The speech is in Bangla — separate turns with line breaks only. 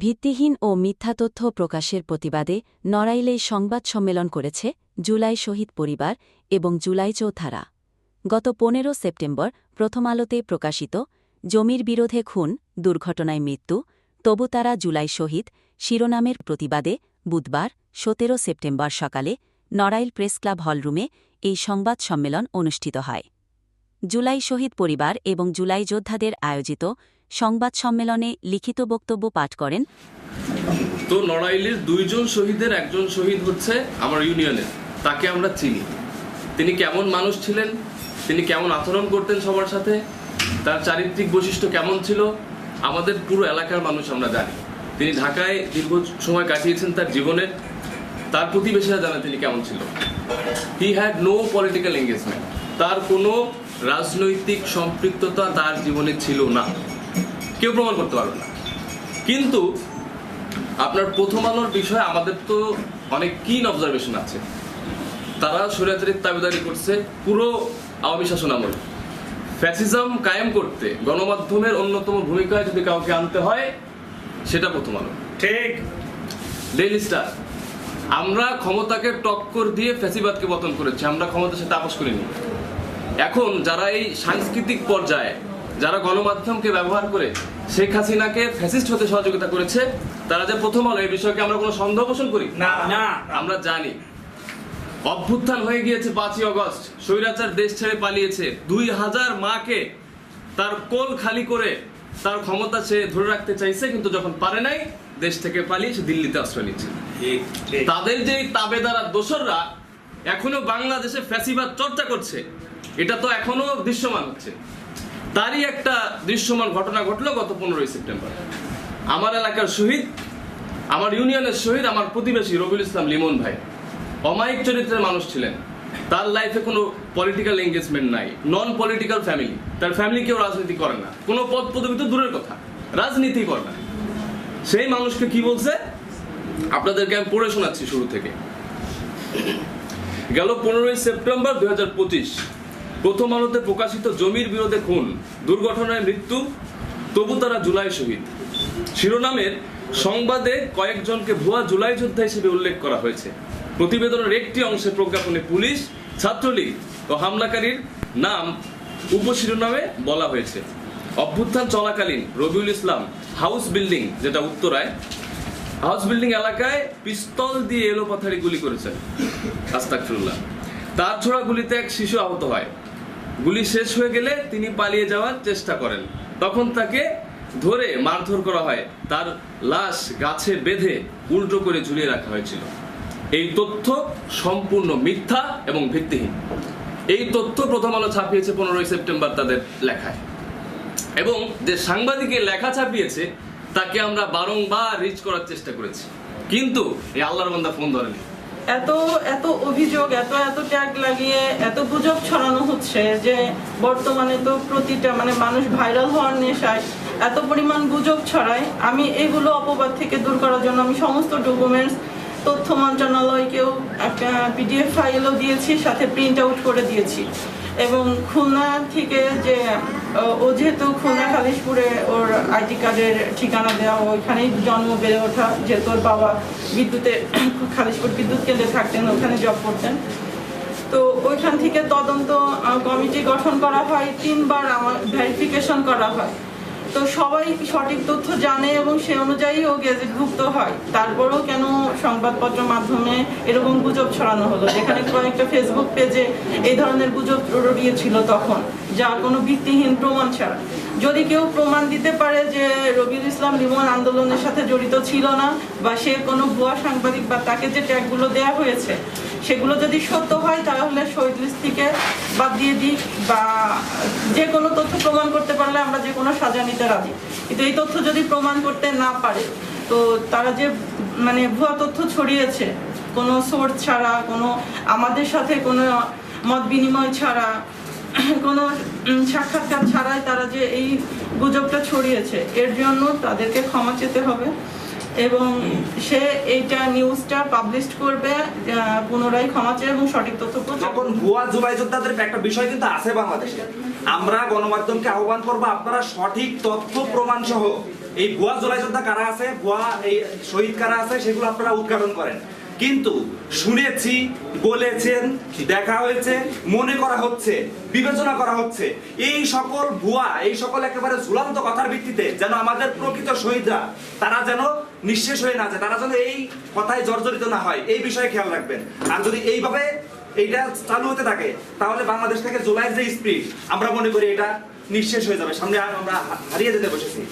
ভিত্তিহীন ও মিথ্যা তথ্য প্রকাশের প্রতিবাদে নড়াইলে সংবাদ সম্মেলন করেছে জুলাই শহীদ পরিবার এবং জুলাই যোদ্ধারা। গত ১৫ সেপ্টেম্বর প্রথম আলোতে প্রকাশিত জমির বিরোধে খুন, দুর্ঘটনায় মৃত্যু, তবু তারা জুলাই শহীদ শিরোনামের প্রতিবাদে বুধবার ১৭ সেপ্টেম্বর সকালে নড়াইল প্রেসক্লাব হলরুমে এই সংবাদ সম্মেলন অনুষ্ঠিত হয়। জুলাই শহীদ পরিবার এবং জুলাই যোদ্ধাদের আয়োজিত সংবাদ সম্মেলনে লিখিত বক্তব্য পাঠ করেন।
তো নড়াইলের দুইজন শহীদের একজন শহীদ হচ্ছে আমার ইউনিয়নের, তাকে আমরা চিনি। তিনি কেমন মানুষ ছিলেন, তিনি কেমন আচরণ করতেন সবার সাথে, তার চারিত্রিক বৈশিষ্ট্য কেমন ছিল, আমাদের পুরো এলাকার মানুষ আমরা জানি। তিনি ঢাকায় দীর্ঘ সময় কাটিয়েছেন তার জীবনের, তার প্রতিবেশীরা জানে তিনি কেমন ছিল। He had no political engagement, তার কোনো রাজনৈতিক সম্পৃক্ততা তার জীবনে ছিল না, কেউ প্রমাণ করতে পারবে না। কিন্তু আপনার প্রথম আলোর বিষয়ে আমাদের তো অনেক কিন অবজারভেশন আছে। তারা স্বৈরাচারীর দাবিদারি করছে পুরো আওয়ামী শাসন আমলে। ফ্যাসিজম কায়েম করতে গণমাধ্যমের অন্যতম ভূমিকায় যদি কাউকে আনতে হয়, সেটা প্রথম আলো।
ঠিক।
ডেইলি স্টার, আমরা ক্ষমতাকে টক্কর দিয়ে ফ্যাসিবাদকে পতন করেছি, আমরা ক্ষমতার সাথে আপোষ করিনি। এখন যারা এই সাংস্কৃতিক পর্যায়ে যারা গণমাধ্যমকে ব্যবহার করে শেখ হাসিনাকে ফ্যাসিস্ট হতে সহযোগিতা করেছে, তারা যে প্রথম আলো, এই বিষয়কে আমরা কোনো সন্দেহ পোষণ করি
না।
আমরা জানি অভ্যুত্থান হয়ে গিয়েছে 5ই আগস্ট, স্বৈরাচার দেশ ছেড়ে পালিয়েছে। 2000 মাকে তার কোল খালি করে তার ক্ষমতা সে ধরে রাখতে চাইছে, কিন্তু যখন পারে নাই, দেশ থেকে পালিয়ে সে দিল্লিতে আশ্রয় নিচ্ছে। তাদের যে তাবেদারা দোসররা এখনো বাংলাদেশে ফ্যাসিবাদ চর্চা করছে, এটা তো এখনো দৃশ্যমান হচ্ছে। তারই একটা দৃশ্যমান ঘটনা ঘটলো গত 15ই সেপ্টেম্বর। আমার এলাকার শহীদ, আমার ইউনিয়নের শহীদ, আমার প্রতিবেশী রবিউল ইসলাম লিমন ভাই অমায়িক চরিত্রের মানুষ ছিলেন। তার লাইফে কোনো পলিটিক্যাল এঙ্গেজমেন্ট নাই, নন পলিটিক্যাল ফ্যামিলি। তার ফ্যামিলি কেউ রাজনীতি করে না, কোনো পদ পদবি তো দূরের কথা, রাজনীতি করে না। সেই মানুষকে কি বলছে আপনাদেরকে আমি পড়ে শোনাচ্ছি শুরু থেকে। গেল 15ই সেপ্টেম্বর 2025 প্রথম আলোতে প্রকাশিত জমির বিরোধে খুন, দুর্ঘটনায় মৃত্যু, তবু তারা জুলাই শহীদ শিরোনামের সংবাদে কয়েকজনকে ভুয়া জুলাই যোদ্ধা হিসেবে উল্লেখ করা হয়েছে। প্রতিবেদনের একটি অংশে প্রজ্ঞাপনে পুলিশ, ছাত্রলীগ ও হামলাকারীর নাম উপশিরোনামে বলা হয়েছে। অভ্যুত্থান চলাকালীন রবিউল ইসলাম হাউস বিল্ডিং, যেটা উত্তরায়, হাউস বিল্ডিং এলাকায় পিস্তল দিয়ে এলোপাথারি গুলি করেছেন। আস্তাগফিরুল্লাহ। তার ছোড়া গুলিতে এক শিশু আহত হয়। গুলি শেষ হয়ে গেলে তিনি পালিয়ে যাওয়ার চেষ্টা করেন, তখন তাকে ধরে মারধর করা হয়, তার লাশ গাছে বেঁধে উল্টো করে ঝুলিয়ে রাখা হয়েছিল। এই তথ্য সম্পূর্ণ মিথ্যা এবং ভিত্তিহীন। এই তথ্য প্রথম আলো ছাপিয়েছে 15ই সেপ্টেম্বর তাদের লেখায়, এবং যে সাংবাদিকের লেখা ছাপিয়েছে তাকে আমরা বারংবার রিচ করার চেষ্টা করেছি, কিন্তু এই আল্লাহর বান্দা ফোন ধরেনি।
এত অভিযোগ, এত ট্যাগ লাগিয়ে এত গুজব ছড়ানো হচ্ছে যে বর্তমানে তো প্রতিটা মানুষ ভাইরাল হওয়ার নেশায় এত পরিমাণ গুজব ছড়ায়। আমি এগুলো অপবাদ থেকে দূর করার জন্য আমি সমস্ত ডকুমেন্টস তথ্য মন্ত্রণালয়কেও একটা PDF ফাইলও দিয়েছি, সাথে প্রিন্ট আউট করে দিয়েছি। এবং খুলনা থেকে যে ও যেহেতু খুলনা খালিশপুরে ওর আইডি কার্ডের ঠিকানা দেওয়া, ওইখানেই জন্ম বেড়ে ওঠা, যেহেতু ওর বাবা খালিশপুর বিদ্যুৎ কেন্দ্রে থাকতেন, ওখানে জব করতেন। তো ওইখান থেকে তদন্ত কমিটি গঠন করা হয়, 3 বার আমার ভেরিফিকেশন করা হয়। তো সবাই সঠিক তথ্য জানে এবং সে অনুযায়ী ও গেজেটভুক্ত হয়। তারপরেও কেন সংবাদপত্র মাধ্যমে এরকম গুজব ছড়ানো হলো, যেখানে কয়েকটা ফেসবুক পেজে এই ধরনের গুজব রড়িয়েছিল তখন, যা কোনো ভিত্তিহীন প্রমাণ ছাড়া। যদি কেউ প্রমাণ দিতে পারে যে রবিউল ইসলাম লিমন আন্দোলনের সাথে জড়িত ছিল না, বা সে কোনো ভুয়া সাংবাদিক, বা তাকে যে ট্যাগগুলো দেওয়া হয়েছে সেগুলো যদি সত্য হয়, তাহলে শহীদ লিস্ট থেকে বাদ দিয়ে দিই, বা যে কোনো তথ্য প্রমাণ করতে পারলে আমরা যে কোনো সাজা নিতে রাজি। কিন্তু এই তথ্য যদি প্রমাণ করতে না পারে, তো তারা যে ভুয়া তথ্য ছড়িয়েছে, কোনো সোর্স ছাড়া, কোনো আমাদের সাথে কোনো মত বিনিময় ছাড়া, কোনো সাক্ষাৎকার ছাড়াই তারা যে এই গুজবটা ছড়িয়েছে, এর জন্য তাদেরকে ক্ষমা চেতে হবে। এবং সে এইটা নিউজটা পাবলিশ করবে, পুনরায় ক্ষমা চেয়ে এবং সঠিক তথ্য প্রচার।
এখন ভুয়া জুলাই যোদ্ধাদের একটা বিষয় কিন্তু আছে বাংলাদেশে। আমরা গণমাধ্যমকে আহ্বান করবো, আপনারা সঠিক তথ্য প্রমাণ সহ এই ভুয়া জুলাই যোদ্ধা কারা আছে, ভুয়া এই শহীদ কারা আছে, সেগুলো আপনারা উদ্ঘাটন করেন। কিন্তু শুনেছি, বলেছেন, দেখা হয়েছে, মনে করা হচ্ছে, বিবেচনা করা হচ্ছে, এই সকল ভুয়া, এই সকল একেবারে ঝুলন্ত কথার ভিত্তিতে যেন আমাদের প্রকৃত শহীদরা তারা যেন নিঃশেষ হয়ে না যায়, তারা যেন এই কথায় জর্জরিত না হয়, এই বিষয়ে খেয়াল রাখবেন। আর যদি এইভাবে এইটা চালু হতে থাকে তাহলে বাংলাদেশ থেকে জুলাইয়ের যে স্পিরিট আমরা মনে করি এটা নিঃশেষ হয়ে যাবে, সামনে আমরা হারিয়ে যেতে বসেছি।